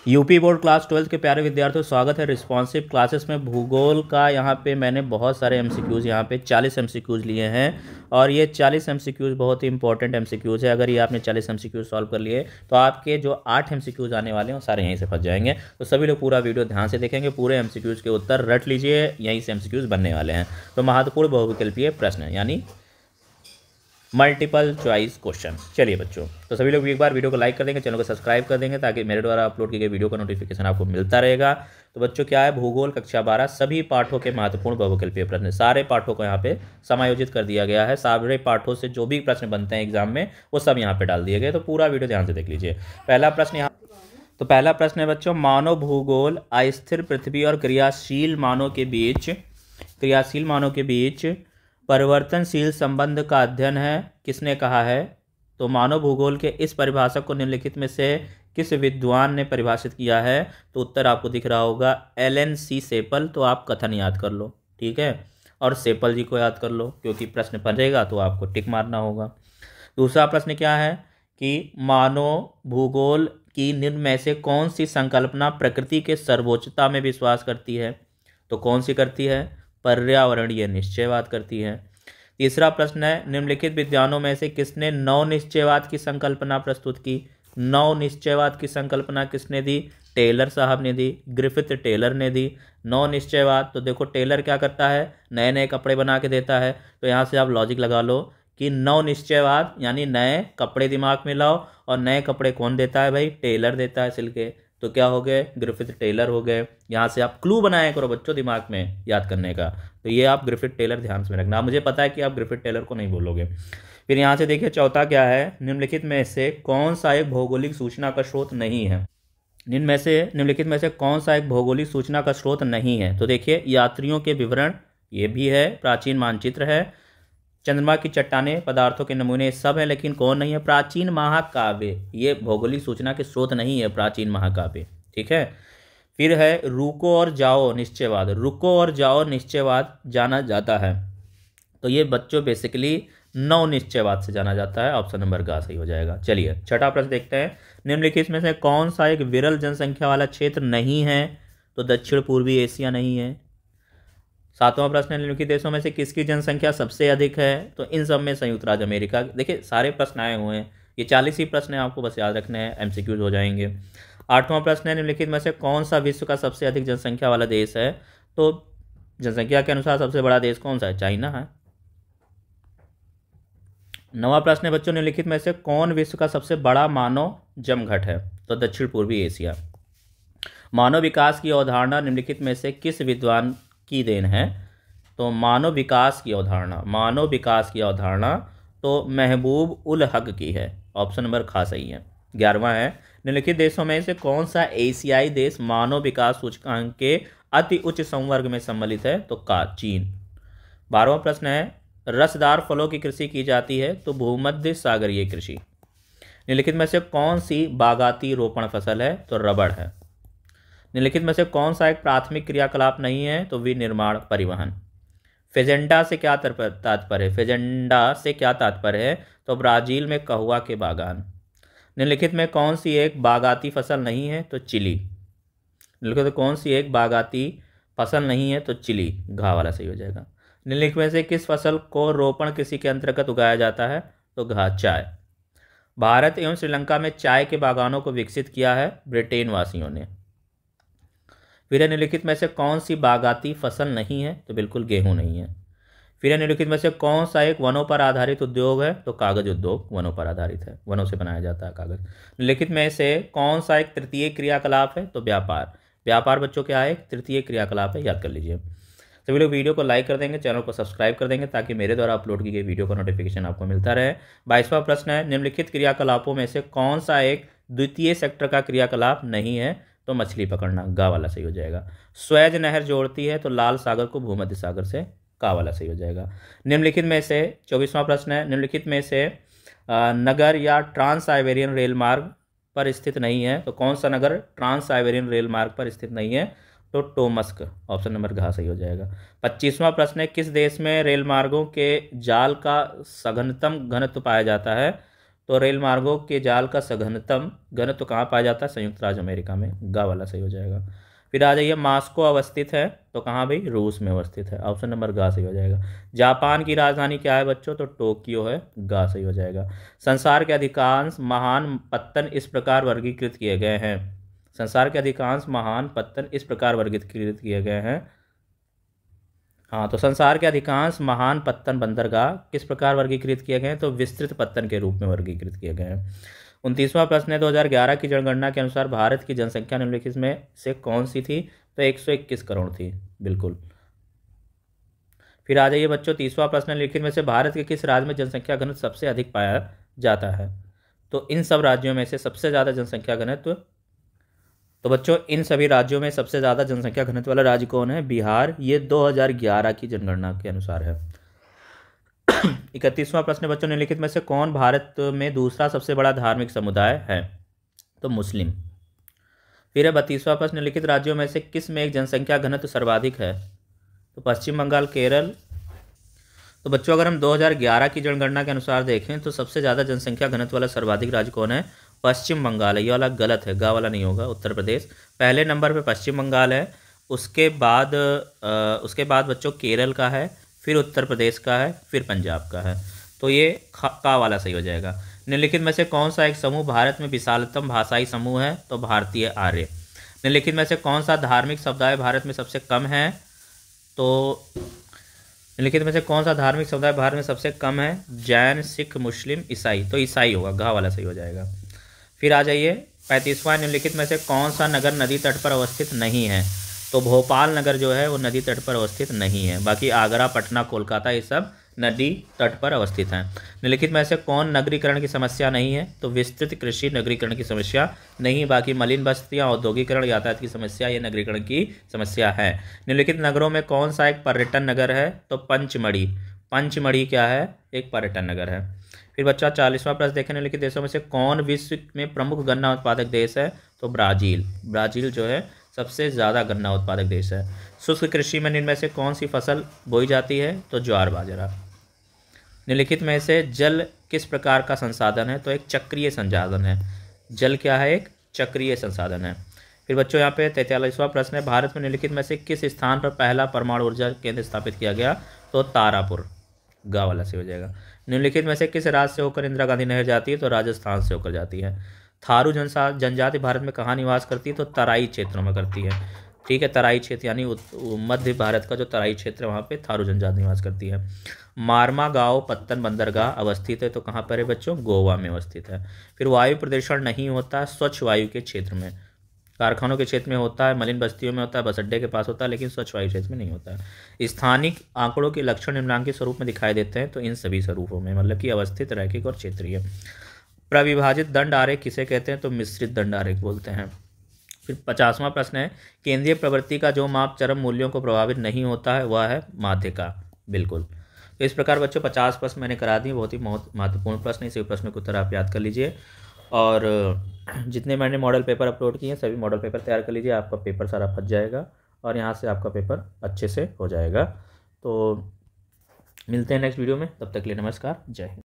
UP board class 12 के प्यारे विद्यार्थियों, स्वागत है रिस्पॉन्सिव क्लासेस में। भूगोल का यहाँ पे मैंने बहुत सारे एमसीक्यूज़ यहाँ पे 40 एमसीक्यूज़ लिए हैं और ये 40 एमसीक्यूज़ बहुत ही इंपॉर्टेंट एमसीक्यूज़ है। अगर ये आपने 40 एमसीक्यूज़ सॉल्व कर लिए तो आपके जो 8 एमसीक्यूज़ आने वाले हैं वो सारे यहीं से फंस जाएंगे। तो सभी लोग पूरा वीडियो ध्यान से देखेंगे, पूरे एमसीक्यूज़ के उत्तर रट लीजिए, यहीं से एमसीक्यूज़ बनने वाले हैं। तो महत्वपूर्ण बहुविकल्पीय प्रश्न यानी मल्टीपल चॉइस क्वेश्चन। चलिए बच्चों, तो सभी लोग एक बार वीडियो को लाइक कर देंगे, चैनल को सब्सक्राइब कर देंगे ताकि मेरे द्वारा अपलोड की गई वीडियो का नोटिफिकेशन आपको मिलता रहेगा। तो बच्चों क्या है, भूगोल कक्षा 12 सभी पाठों के महत्वपूर्ण बहुविकल्पीय प्रश्न, सारे पाठों को यहाँ पे समायोजित कर दिया गया है। सारे पाठों से जो भी प्रश्न बनते हैं एग्जाम में वो सब यहाँ पे डाल दिए गए। तो पूरा वीडियो ध्यान से देख लीजिए। पहला प्रश्न यहाँ, तो पहला प्रश्न है बच्चों, मानव भूगोल अस्थिर पृथ्वी और क्रियाशील मानव के बीच परिवर्तनशील संबंध का अध्ययन है, किसने कहा है? तो मानव भूगोल के इस परिभाषक को निम्नलिखित में से किस विद्वान ने परिभाषित किया है? तो उत्तर आपको दिख रहा होगा एलन सी सेपल। तो आप कथन याद कर लो, ठीक है, और सेपल जी को याद कर लो क्योंकि प्रश्न पढ़ेगा तो आपको टिक मारना होगा। दूसरा प्रश्न क्या है कि मानव भूगोल की निम्न में से कौन सी संकल्पना प्रकृति के सर्वोच्चता में विश्वास करती है? तो कौन सी करती है? पर्यावरणीय निश्चयवाद करती है। तीसरा प्रश्न है, निम्नलिखित विद्वानों में से किसने नव निश्चयवाद की संकल्पना प्रस्तुत की? नव निश्चयवाद की संकल्पना किसने दी? टेलर साहब ने दी, ग्रिफिथ टेलर ने दी। नव निश्चयवाद, तो देखो टेलर क्या करता है, नए नए कपड़े बना के देता है। तो यहाँ से आप लॉजिक लगा लो कि नव निश्चयवाद यानी नए कपड़े दिमाग में लाओ, और नए कपड़े कौन देता है भाई? टेलर देता है, सिल के। तो क्या हो गए? ग्रिफिथ टेलर हो गए। यहाँ से आप क्लू बनाया करो बच्चों दिमाग में याद करने का। तो ये आप ग्रिफिथ टेलर ध्यान में रखना। मुझे पता है कि आप ग्रिफिथ टेलर को नहीं बोलोगे। फिर यहाँ से देखिए चौथा क्या है, निम्नलिखित में से कौन सा एक भौगोलिक सूचना का स्रोत नहीं है? निम्नलिखित में से कौन सा एक भौगोलिक सूचना का स्रोत नहीं है? तो देखिए यात्रियों के विवरण, ये भी है, प्राचीन मानचित्र है, चंद्रमा की चट्टानें, पदार्थों के नमूने, सब है, लेकिन कौन नहीं है? प्राचीन महाकाव्य। ये भौगोलिक सूचना के स्रोत नहीं है, प्राचीन महाकाव्य, ठीक है। फिर है रुको और जाओ निश्चयवाद। रुको और जाओ निश्चयवाद जाना जाता है, तो ये बच्चों बेसिकली नव निश्चयवाद से जाना जाता है। ऑप्शन नंबर का सही हो जाएगा। चलिए छठा प्रश्न देखते हैं, निम्नलिखित में से कौन सा एक विरल जनसंख्या वाला क्षेत्र नहीं है? तो दक्षिण पूर्वी एशिया नहीं है। सातवां प्रश्न, निम्नलिखित देशों में से किसकी जनसंख्या सबसे अधिक है? तो इन सब में संयुक्त राज्य अमेरिका। देखिए सारे प्रश्न आए हुए हैं, ये 40 ही प्रश्न हैं, आपको बस याद रखने हैं, एमसीक्यूज हो जाएंगे। आठवां प्रश्न है, निम्नलिखित में से कौन सा विश्व का सबसे अधिक जनसंख्या वाला देश है? तो जनसंख्या के अनुसार सबसे बड़ा देश कौन सा है? चाइना है। नौवां प्रश्न है बच्चों, निम्नलिखित में से कौन विश्व का सबसे बड़ा मानव जमघट है? तो दक्षिण पूर्वी एशिया। मानव विकास की अवधारणा निम्नलिखित में से किस विद्वान की देन है? तो मानव विकास की अवधारणा तो महबूब उल हक की है। ऑप्शन नंबर खा सही है। 11वां है, निम्नलिखित देशों में से कौन सा एशियाई देश मानव विकास सूचकांक के अति उच्च संवर्ग में सम्मिलित है? तो चीन। 12वां प्रश्न है, रसदार फलों की कृषि की जाती है? तो भूमध्य सागरीय कृषि। निम्नलिखित में से कौन सी बागाती रोपण फसल है? तो रबड़ है। निम्नलिखित में से कौन सा एक प्राथमिक क्रियाकलाप नहीं है? तो विनिर्माण परिवहन। फेजेंडा से क्या तात्पर्य है? फेजेंडा से क्या तात्पर्य है? तो ब्राजील में कहुआ के बागान। निम्नलिखित में कौन सी एक बागाती फसल नहीं है? तो चिली। निम्नलिखित में कौन सी एक बागाती फसल नहीं है? तो चिली, घा वाला सही हो जाएगा। निम्नलिखित में से किस फसल को रोपण कृषि के अंतर्गत उगाया जाता है? तो घा, चाय। भारत एवं श्रीलंका में चाय के बागानों को विकसित किया है ब्रिटेन वासियों ने। फिर निम्नलिखित में से कौन सी बागाती फसल नहीं है? तो बिल्कुल गेहूं नहीं है। फिर निम्नलिखित में से कौन सा एक वनों पर आधारित उद्योग है? तो कागज उद्योग वनों पर आधारित है, वनों से बनाया जाता है कागज। निम्नलिखित में से कौन सा एक तृतीय क्रियाकलाप है? तो व्यापार। व्यापार बच्चों क्या है? एक तृतीय क्रियाकलाप है, याद कर लीजिए। सभी लोग वीडियो को लाइक कर देंगे, चैनल को सब्सक्राइब कर देंगे ताकि मेरे द्वारा अपलोड की गई वीडियो का नोटिफिकेशन आपको मिलता रहे। 22वां प्रश्न है, निम्नलिखित क्रियाकलापों में से कौन सा एक द्वितीय सेक्टर का क्रियाकलाप नहीं है? तो मछली पकड़ना, गा वाला सही हो जाएगा। स्वेज नहर जोड़ती है? तो लाल सागर को भूमध्य सागर से, का वाला सही हो जाएगा। निम्नलिखित में से 24वां प्रश्न है, निम्नलिखित में से नगर या ट्रांस साइबेरियन रेल मार्ग पर स्थित नहीं है? तो कौन सा नगर ट्रांस साइबेरियन रेल मार्ग पर स्थित नहीं है? तो टोमस्क, ऑप्शन नंबर घ सही हो जाएगा। 25वां प्रश्न है, किस देश में रेल मार्गों के जाल का सघनतम घनत्व पाया जाता है? तो रेल मार्गों के जाल का सघनतम घनत्व कहाँ पाया जाता है? संयुक्त राज्य अमेरिका में। गा वाला सही हो जाएगा। फिर आ जाइए, मॉस्को अवस्थित है तो कहाँ भाई? रूस में अवस्थित है। ऑप्शन नंबर गा सही हो जाएगा। जापान की राजधानी क्या है बच्चों? तो टोक्यो है। गा सही हो जाएगा। संसार के अधिकांश महान पत्तन इस प्रकार वर्गीकृत किए गए हैं। संसार के अधिकांश महान पत्तन इस प्रकार वर्गीकृत किए गए हैं। हाँ, तो संसार के अधिकांश महान पत्तन बंदरगाह किस प्रकार वर्गीकृत किए गए हैं? तो विस्तृत पत्तन के रूप में वर्गीकृत किए गए हैं। 29वां प्रश्न है, 2011 की जनगणना के अनुसार भारत की जनसंख्या निम्नलिखित में से कौन सी थी? तो 121 करोड़ थी। बिल्कुल। फिर आ जाइए बच्चों, 30वां प्रश्न, निम्नलिखित में से भारत के किस राज्य में जनसंख्या घनत्व सबसे अधिक पाया जाता है? तो इन सब राज्यों में से सबसे ज़्यादा जनसंख्या घनत्व, तो बच्चों इन सभी राज्यों में सबसे ज़्यादा जनसंख्या घनत्व वाला राज्य कौन है? बिहार। ये 2011 की जनगणना के अनुसार है। 31वां प्रश्न बच्चों, निम्नलिखित में से कौन भारत में दूसरा सबसे बड़ा धार्मिक समुदाय है? तो मुस्लिम। फिर है 32वां प्रश्न, निम्नलिखित राज्यों में से किस में एक जनसंख्या घनत्व सर्वाधिक है? तो पश्चिम बंगाल, केरल। तो बच्चों अगर हम 2011 की जनगणना के अनुसार देखें तो सबसे ज़्यादा जनसंख्या घनत्व वाला सर्वाधिक राज्य कौन है? पश्चिम बंगाल है। ये वाला गलत है, गा वाला नहीं होगा। उत्तर प्रदेश पहले नंबर पे पश्चिम बंगाल है, उसके बाद बच्चों केरल का है, फिर उत्तर प्रदेश का है, फिर पंजाब का है। तो ये का वाला सही हो जाएगा। निम्नलिखित में से कौन सा एक समूह भारत में विशालतम भाषाई समूह है? तो भारतीय आर्य। निम्नलिखित में से कौन सा धार्मिक समुदाय भारत में सबसे कम है? तो निम्नलिखित में से कौन सा धार्मिक समुदाय भारत में सबसे कम है? जैन, सिख, मुस्लिम, ईसाई। तो ईसाई होगा, घा वाला सही हो जाएगा। फिर आ जाइए 35वां, निम्नलिखित में से कौन सा नगर नदी तट पर अवस्थित नहीं है? तो भोपाल नगर जो है वो नदी तट पर अवस्थित नहीं है। बाकी आगरा, पटना, कोलकाता ये सब नदी तट पर अवस्थित हैं। निम्नलिखित में से कौन नगरीकरण की समस्या नहीं है? तो विस्तृत कृषि नगरीकरण की समस्या नहीं। बाकी मलिन बस्तियां, औद्योगिकरण, यातायात की समस्या ये नगरीकरण की समस्या है। निम्नलिखित नगरों में कौन सा एक पर्यटन नगर है? तो पंचमढ़ी। पंचमढ़ी क्या है? एक पर्यटन नगर है। फिर बच्चा 40वां प्रश्न देखें, निम्नलिखित देशों में से कौन विश्व में प्रमुख गन्ना उत्पादक देश है? तो ब्राज़ील। ब्राज़ील जो है सबसे ज़्यादा गन्ना उत्पादक देश है। शुष्क कृषि में निम्न में से कौन सी फसल बोई जाती है? तो ज्वार बाजरा। निम्नलिखित में से जल किस प्रकार का संसाधन है? तो एक चक्रीय संसाधन है। जल क्या है? एक चक्रीय संसाधन है। फिर बच्चों यहाँ पे 43वां प्रश्न है, भारत में निम्नलिखित में से किस स्थान पर पहला परमाणु ऊर्जा केंद्र स्थापित किया गया? तो तारापुर। गा वाला से हो जाएगा। निम्नलिखित में से किस राज्य से होकर इंदिरा गांधी नहर जाती है? तो राजस्थान से होकर जाती है। थारू जनजाति भारत में कहाँ निवास करती है? तो तराई क्षेत्रों में करती है। ठीक है, तराई क्षेत्र यानी मध्य भारत का जो तराई क्षेत्र है वहाँ पे थारू जनजाति निवास करती है। मारमा गांव पत्तन बंदरगाह अवस्थित है तो कहाँ पर है बच्चों? गोवा में अवस्थित है। फिर वायु प्रदूषण नहीं होता स्वच्छ वायु के क्षेत्र में, कारखानों के क्षेत्र में होता है, मलिन बस्तियों में होता है, बस अड्डे के पास होता है, लेकिन स्वच्छ वायु क्षेत्र में नहीं होता है। स्थानिक आंकड़ों के लक्षण निम्नलिखित स्वरूप में दिखाई देते हैं तो इन सभी स्वरूपों में, मतलब कि अवस्थित, रैखिक और क्षेत्रीय। प्रविभाजित दंड आरेख किसे कहते हैं? तो मिश्रित दंड आरेख बोलते हैं। फिर 50वां प्रश्न है, केंद्रीय प्रवृत्ति का जो माप चरम मूल्यों को प्रभावित नहीं होता है वह है माध्यिका। बिल्कुल। तो इस प्रकार बच्चों 50 प्रश्न मैंने करा दिए, बहुत ही महत्वपूर्ण प्रश्न, इसी प्रश्न के उत्तर आप याद कर लीजिए। और जितने मैंने मॉडल पेपर अपलोड किए हैं सभी मॉडल पेपर तैयार कर लीजिए, आपका पेपर सारा फंस जाएगा और यहाँ से आपका पेपर अच्छे से हो जाएगा। तो मिलते हैं नेक्स्ट वीडियो में, तब तक के लिए नमस्कार, जय हिंद।